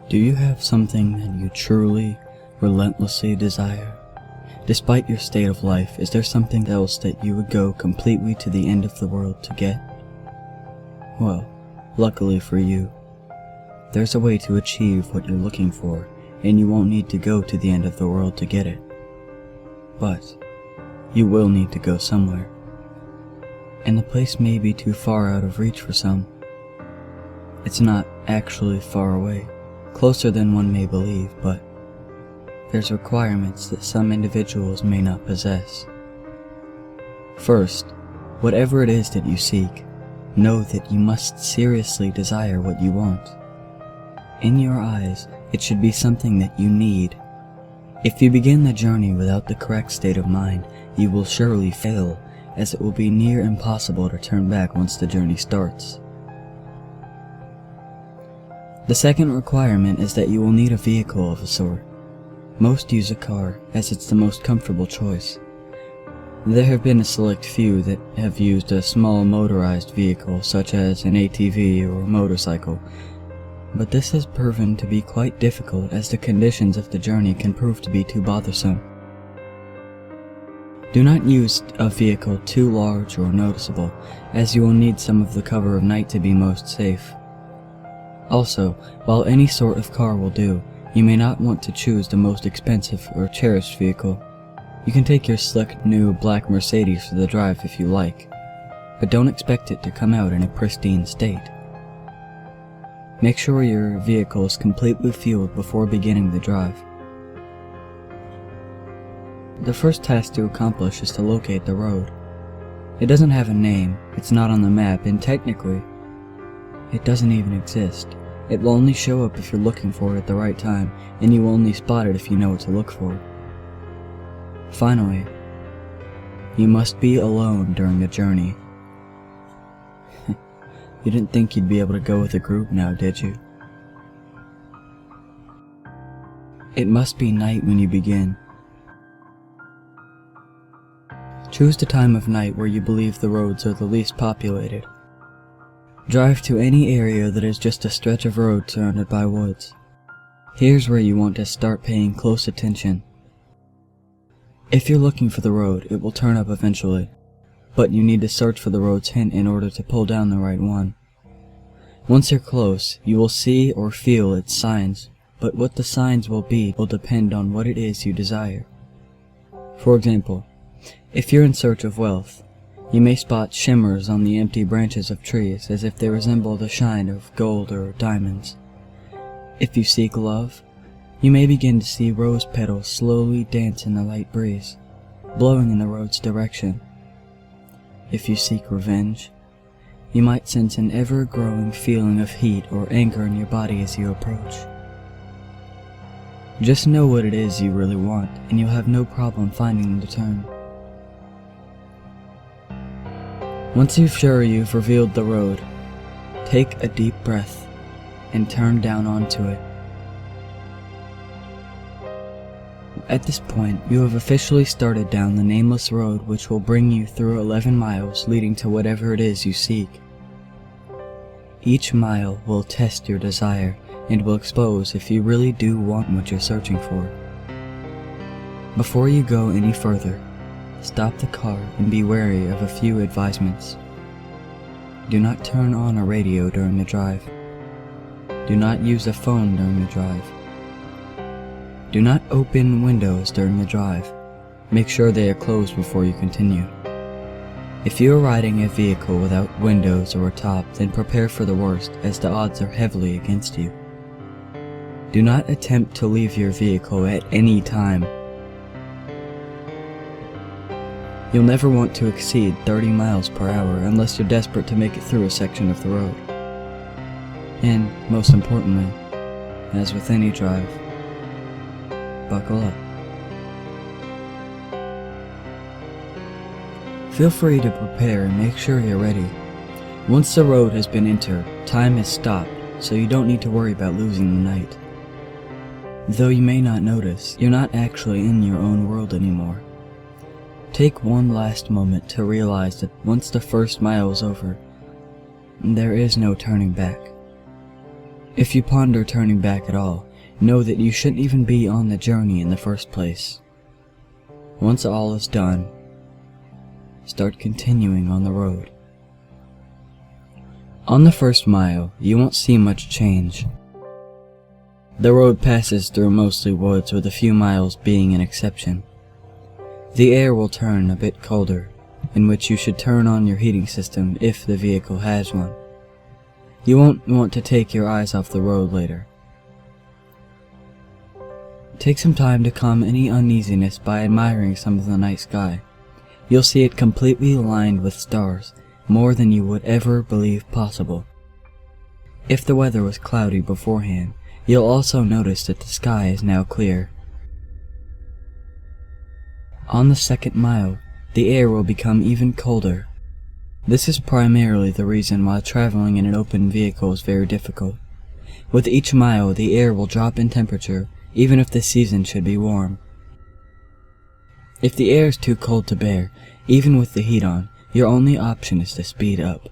Do you have something that you truly, relentlessly desire? Despite your state of life, is there something else that you would go completely to the end of the world to get? Well, luckily for you, there's a way to achieve what you're looking for, and you won't need to go to the end of the world to get it. But you will need to go somewhere, and the place may be too far out of reach for some. It's not actually far away, closer than one may believe, but there's requirements that some individuals may not possess. First, whatever it is that you seek, know that you must seriously desire what you want. In your eyes, it should be something that you need. If you begin the journey without the correct state of mind, you will surely fail, as it will be near impossible to turn back once the journey starts. The second requirement is that you will need a vehicle of a sort. Most use a car, as it's the most comfortable choice. There have been a select few that have used a small motorized vehicle, such as an ATV or a motorcycle, but this has proven to be quite difficult, as the conditions of the journey can prove to be too bothersome. Do not use a vehicle too large or noticeable, as you will need some of the cover of night to be most safe. Also, while any sort of car will do, you may not want to choose the most expensive or cherished vehicle. You can take your slick new black Mercedes for the drive if you like, but don't expect it to come out in a pristine state. Make sure your vehicle is completely fueled before beginning the drive. The first task to accomplish is to locate the road. It doesn't have a name, it's not on the map, and technically, it doesn't even exist. It will only show up if you're looking for it at the right time, and you will only spot it if you know what to look for. Finally, you must be alone during the journey. You didn't think you'd be able to go with a group now, did you? It must be night when you begin. Choose the time of night where you believe the roads are the least populated. Drive to any area that is just a stretch of road surrounded by woods. Here's where you want to start paying close attention. If you're looking for the road, it will turn up eventually, but you need to search for the road's hint in order to pull down the right one. Once you're close, you will see or feel its signs, but what the signs will be will depend on what it is you desire. For example, if you're in search of wealth, you may spot shimmers on the empty branches of trees as if they resemble the shine of gold or diamonds. If you seek love, you may begin to see rose petals slowly dance in the light breeze, blowing in the road's direction. If you seek revenge, you might sense an ever-growing feeling of heat or anger in your body as you approach. Just know what it is you really want, and you'll have no problem finding the turn. Once you're sure you've revealed the road, take a deep breath and turn down onto it. At this point, you have officially started down the nameless road, which will bring you through 11 miles leading to whatever it is you seek. Each mile will test your desire and will expose if you really do want what you're searching for. Before you go any further, stop the car and be wary of a few advisements. Do not turn on a radio during the drive. Do not use a phone during the drive. Do not open windows during the drive. Make sure they are closed before you continue. If you are riding a vehicle without windows or a top, then prepare for the worst, as the odds are heavily against you. Do not attempt to leave your vehicle at any time. You'll never want to exceed 30 miles per hour unless you're desperate to make it through a section of the road. And, most importantly, as with any drive, buckle up. Feel free to prepare and make sure you're ready. Once the road has been entered, time is stopped, so you don't need to worry about losing the night. Though you may not notice, you're not actually in your own world anymore. Take one last moment to realize that once the first mile is over, there is no turning back. If you ponder turning back at all, know that you shouldn't even be on the journey in the first place. Once all is done, start continuing on the road. On the first mile, you won't see much change. The road passes through mostly woods, with a few miles being an exception. The air will turn a bit colder, in which you should turn on your heating system if the vehicle has one. You won't want to take your eyes off the road later. Take some time to calm any uneasiness by admiring some of the night sky. You'll see it completely lined with stars, more than you would ever believe possible. If the weather was cloudy beforehand, you'll also notice that the sky is now clear. On the second mile, the air will become even colder. This is primarily the reason why traveling in an open vehicle is very difficult. With each mile, the air will drop in temperature, even if the season should be warm. If the air is too cold to bear, even with the heat on, your only option is to speed up.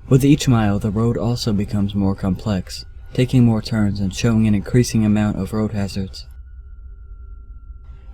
With each mile, the road also becomes more complex, taking more turns and showing an increasing amount of road hazards.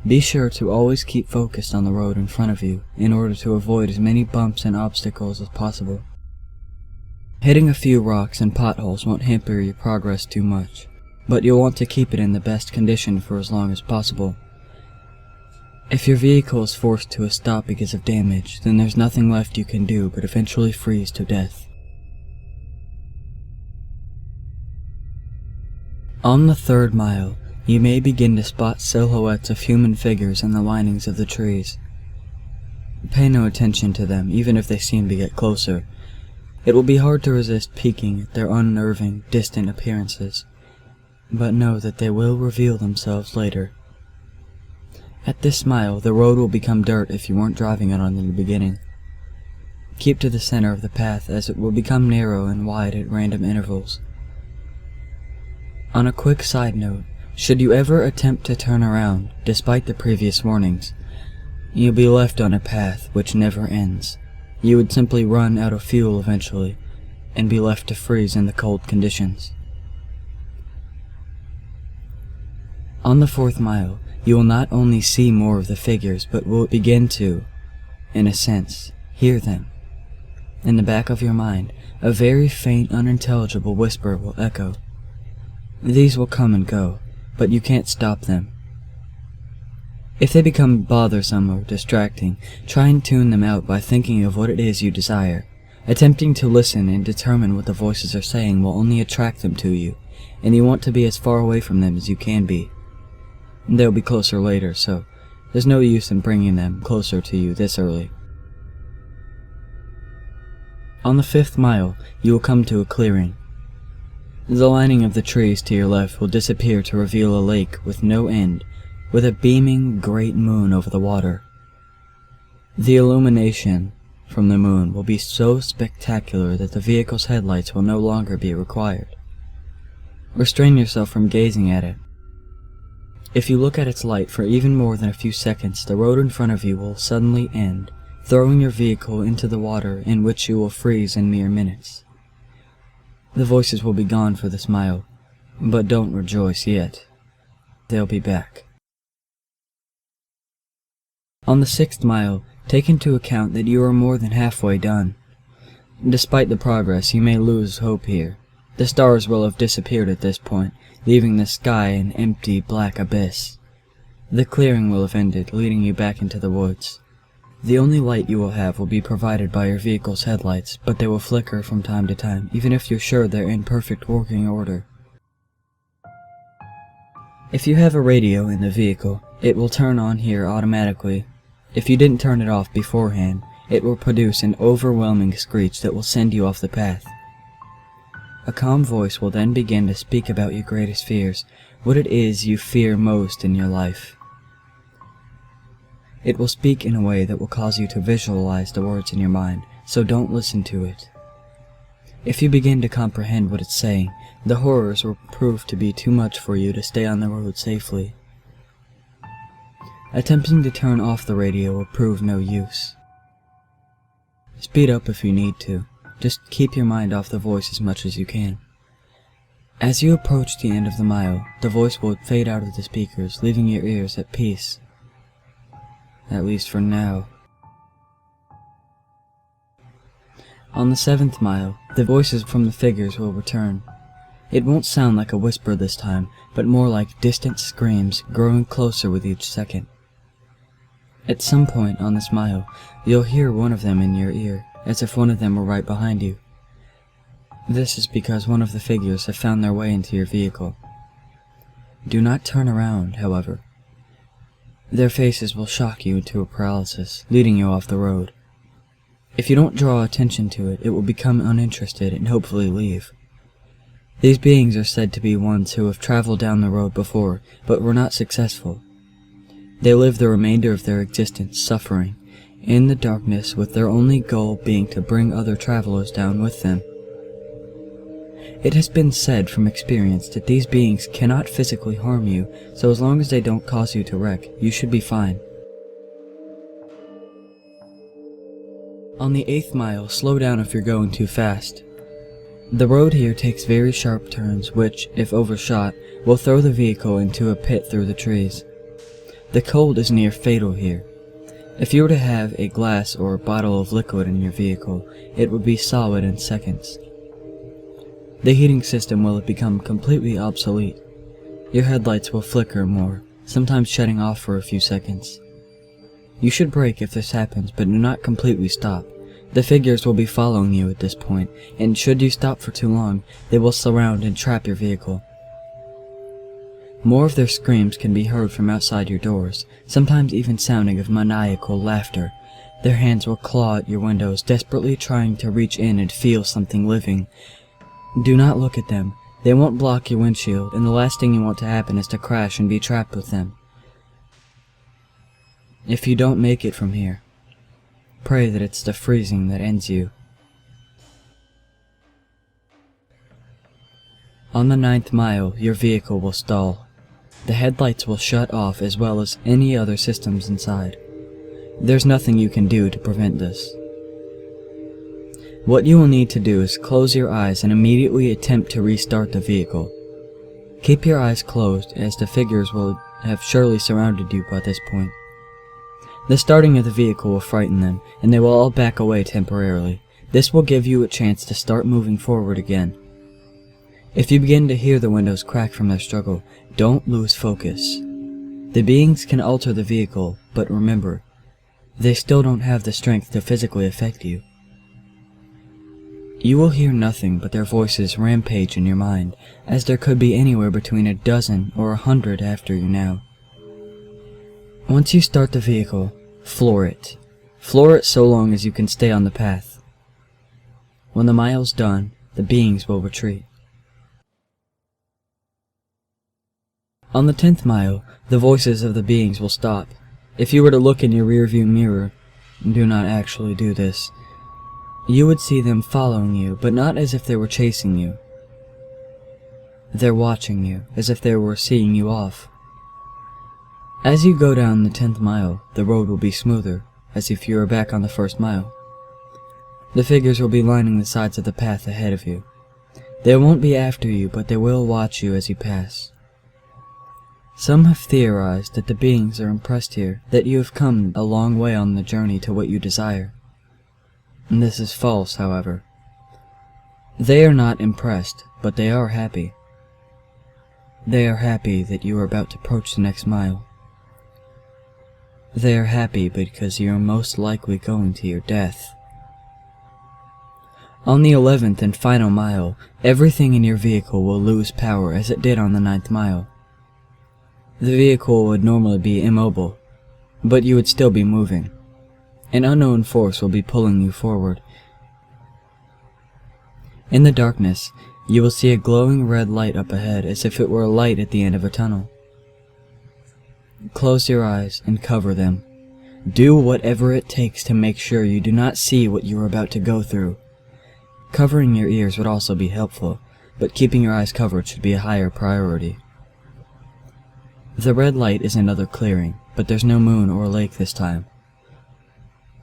Be sure to always keep focused on the road in front of you in order to avoid as many bumps and obstacles as possible. Hitting a few rocks and potholes won't hamper your progress too much, but you'll want to keep it in the best condition for as long as possible. If your vehicle is forced to a stop because of damage, then there's nothing left you can do but eventually freeze to death. On the third mile, you may begin to spot silhouettes of human figures in the linings of the trees. Pay no attention to them, even if they seem to get closer. It will be hard to resist peeking at their unnerving, distant appearances, but know that they will reveal themselves later. At this mile, the road will become dirt if you weren't driving it on in the beginning. Keep to the center of the path, as it will become narrow and wide at random intervals. On a quick side note, should you ever attempt to turn around, despite the previous warnings, you'll be left on a path which never ends. You would simply run out of fuel eventually, and be left to freeze in the cold conditions. On the fourth mile, you will not only see more of the figures, but will begin to, in a sense, hear them. In the back of your mind, a very faint, unintelligible whisper will echo. These will come and go, but you can't stop them. If they become bothersome or distracting, try and tune them out by thinking of what it is you desire. Attempting to listen and determine what the voices are saying will only attract them to you, and you want to be as far away from them as you can be. They'll be closer later, so there's no use in bringing them closer to you this early. On the fifth mile, you will come to a clearing. The lining of the trees to your left will disappear to reveal a lake with no end, with a beaming great moon over the water. The illumination from the moon will be so spectacular that the vehicle's headlights will no longer be required. Restrain yourself from gazing at it. If you look at its light for even more than a few seconds, the road in front of you will suddenly end, throwing your vehicle into the water, in which you will freeze in mere minutes. The voices will be gone for this mile, but don't rejoice yet. They'll be back. On the sixth mile, take into account that you are more than halfway done. Despite the progress, you may lose hope here. The stars will have disappeared at this point, leaving the sky an empty, black abyss. The clearing will have ended, leading you back into the woods. The only light you will have will be provided by your vehicle's headlights, but they will flicker from time to time, even if you're sure they're in perfect working order. If you have a radio in the vehicle, it will turn on here automatically. If you didn't turn it off beforehand, it will produce an overwhelming screech that will send you off the path. A calm voice will then begin to speak about your greatest fears, what it is you fear most in your life. It will speak in a way that will cause you to visualize the words in your mind, so don't listen to it. If you begin to comprehend what it's saying, the horrors will prove to be too much for you to stay on the road safely. Attempting to turn off the radio will prove no use. Speed up if you need to. Just keep your mind off the voice as much as you can. As you approach the end of the mile, the voice will fade out of the speakers, leaving your ears at peace. At least for now. On the 7th mile, the voices from the figures will return. It won't sound like a whisper this time, but more like distant screams growing closer with each second. At some point on this mile, you'll hear one of them in your ear, as if one of them were right behind you. This is because one of the figures have found their way into your vehicle. Do not turn around, however. Their faces will shock you into a paralysis, leading you off the road. If you don't draw attention to it, it will become uninterested and hopefully leave. These beings are said to be ones who have traveled down the road before, but were not successful. They live the remainder of their existence suffering in the darkness, with their only goal being to bring other travelers down with them. It has been said from experience that these beings cannot physically harm you, so as long as they don't cause you to wreck, you should be fine. On the 8th mile, slow down if you're going too fast. The road here takes very sharp turns which, if overshot, will throw the vehicle into a pit through the trees. The cold is near fatal here. If you were to have a glass or a bottle of liquid in your vehicle, it would be solid in seconds. The heating system will have become completely obsolete. Your headlights will flicker more, sometimes shutting off for a few seconds. You should brake if this happens, but do not completely stop. The figures will be following you at this point, and should you stop for too long, they will surround and trap your vehicle. More of their screams can be heard from outside your doors, sometimes even sounding of maniacal laughter. Their hands will claw at your windows, desperately trying to reach in and feel something living. Do not look at them. They won't block your windshield, and the last thing you want to happen is to crash and be trapped with them. If you don't make it from here, pray that it's the freezing that ends you. On the 9th mile, your vehicle will stall. The headlights will shut off as well as any other systems inside. There's nothing you can do to prevent this. What you will need to do is close your eyes and immediately attempt to restart the vehicle. Keep your eyes closed, as the figures will have surely surrounded you by this point. The starting of the vehicle will frighten them, and they will all back away temporarily. This will give you a chance to start moving forward again. If you begin to hear the windows crack from their struggle, don't lose focus. The beings can alter the vehicle, but remember, they still don't have the strength to physically affect you. You will hear nothing but their voices rampage in your mind, as there could be anywhere between a dozen or 100 after you now. Once you start the vehicle, floor it. Floor it so long as you can stay on the path. When the mile's done, the beings will retreat. On the 10th mile, the voices of the beings will stop. If you were to look in your rearview mirror, do not actually do this, you would see them following you, but not as if they were chasing you. They're watching you, as if they were seeing you off. As you go down the 10th mile, the road will be smoother, as if you were back on the 1st mile. The figures will be lining the sides of the path ahead of you. They won't be after you, but they will watch you as you pass. Some have theorized that the beings are impressed here, that you have come a long way on the journey to what you desire. And this is false, however. They are not impressed, but they are happy. They are happy that you are about to approach the next mile. They are happy because you are most likely going to your death. On the 11th and final mile, everything in your vehicle will lose power as it did on the 9th mile. The vehicle would normally be immobile, but you would still be moving. An unknown force will be pulling you forward. In the darkness, you will see a glowing red light up ahead, as if it were a light at the end of a tunnel. Close your eyes and cover them. Do whatever it takes to make sure you do not see what you are about to go through. Covering your ears would also be helpful, but keeping your eyes covered should be a higher priority. The red light is another clearing, but there's no moon or lake this time.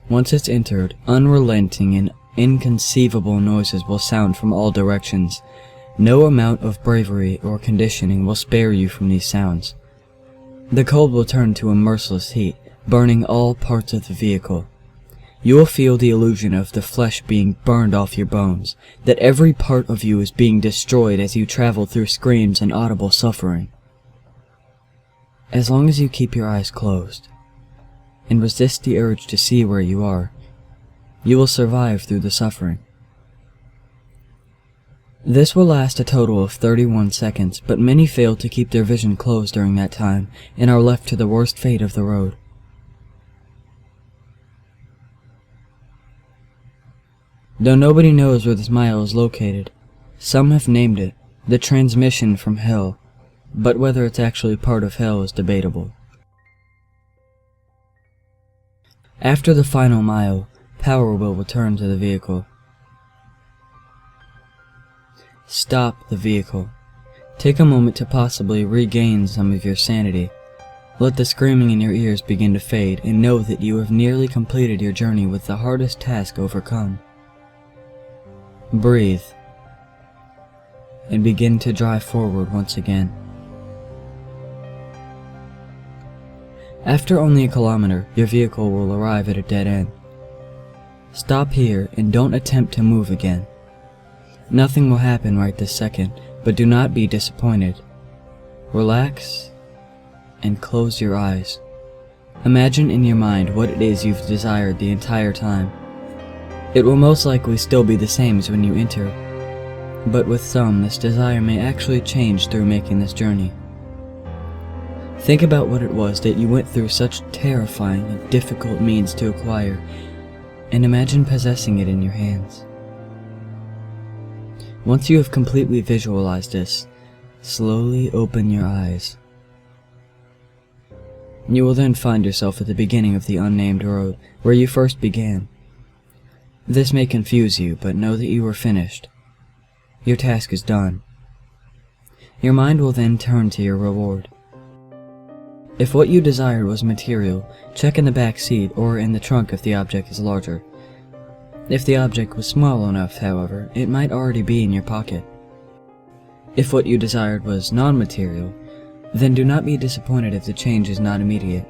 Once it's entered, unrelenting and Inconceivable noises will sound from all directions. No amount of bravery or conditioning will spare you from these sounds. The cold will turn to a merciless heat, burning all parts of the vehicle. You will feel the illusion of the flesh being burned off your bones, that every part of you is being destroyed as you travel through screams and audible suffering. As long as you keep your eyes closed, and resist the urge to see where you are, you will survive through the suffering. This will last a total of 31 seconds, but many fail to keep their vision closed during that time, and are left to the worst fate of the road. Though nobody knows where this mile is located, some have named it the transmission from hell, but whether it's actually part of hell is debatable. After the final mile, power will return to the vehicle. Stop the vehicle. Take a moment to possibly regain some of your sanity. Let the screaming in your ears begin to fade, and know that you have nearly completed your journey with the hardest task overcome. Breathe, and begin to drive forward once again. After only a kilometer, your vehicle will arrive at a dead end. Stop here and don't attempt to move again. Nothing will happen right this second, but do not be disappointed. Relax and close your eyes. Imagine in your mind what it is you've desired the entire time. It will most likely still be the same as when you enter, but with some, this desire may actually change through making this journey. Think about what it was that you went through such terrifying and difficult means to acquire, and imagine possessing it in your hands. Once you have completely visualized this, slowly open your eyes. You will then find yourself at the beginning of the unnamed road, where you first began. This may confuse you, but know that you are finished. Your task is done. Your mind will then turn to your reward. If what you desired was material, check in the back seat or in the trunk if the object is larger. If the object was small enough, however, it might already be in your pocket. If what you desired was non-material, then do not be disappointed if the change is not immediate.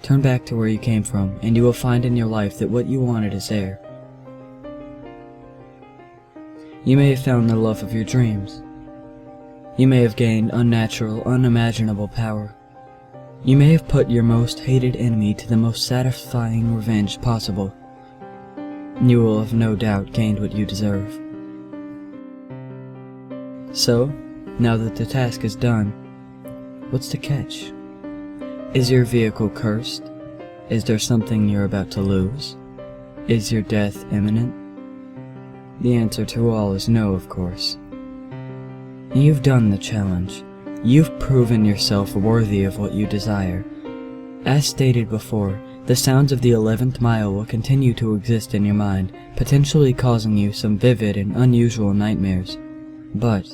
Turn back to where you came from, and you will find in your life that what you wanted is there. You may have found the love of your dreams. You may have gained unnatural, unimaginable power. You may have put your most hated enemy to the most satisfying revenge possible. You will have no doubt gained what you deserve. So, now that the task is done, what's the catch? Is your vehicle cursed? Is there something you're about to lose? Is your death imminent? The answer to all is no, of course. You've done the challenge. You've proven yourself worthy of what you desire. As stated before, the sounds of the 11th mile will continue to exist in your mind, potentially causing you some vivid and unusual nightmares. But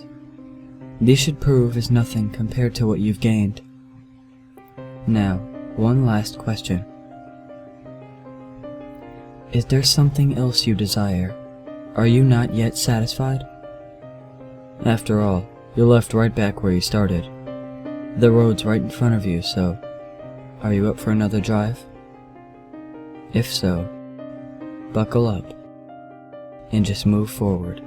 these should prove as nothing compared to what you've gained. Now, one last question. Is there something else you desire? Are you not yet satisfied? After all, you're left right back where you started. The road's right in front of you, so are you up for another drive? If so, buckle up and just move forward.